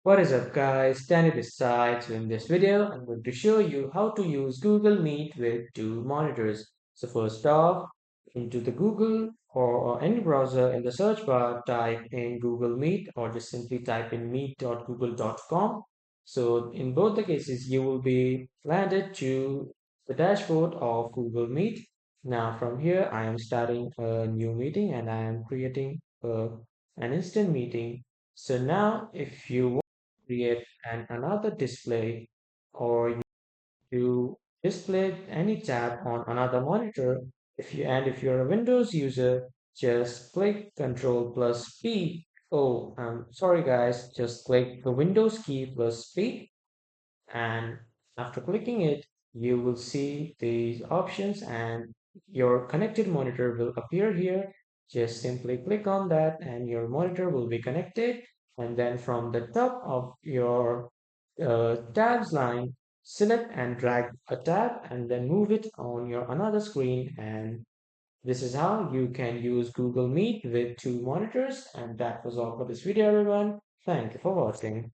What is up guys, Danny this side. So in this video, I'm going to show you how to use Google Meet with two monitors. So first off, into the Google or any browser in the search bar, type in Google Meet or just simply type in meet.google.com. So in both the cases, you will be landed to the dashboard of Google Meet. Now from here, I am starting a new meeting and I am creating an instant meeting. So now if you create another display or you display any tab on another monitor. If you're a Windows user, just click Control plus P. Oh, sorry guys, just click the Windows key plus P, and after clicking it, you will see these options and your connected monitor will appear here. Just simply click on that and your monitor will be connected. And then from the top of your tabs line, select and drag a tab and then move it on your another screen. And this is how you can use Google Meet with two monitors. And that was all for this video, everyone. Thank you for watching.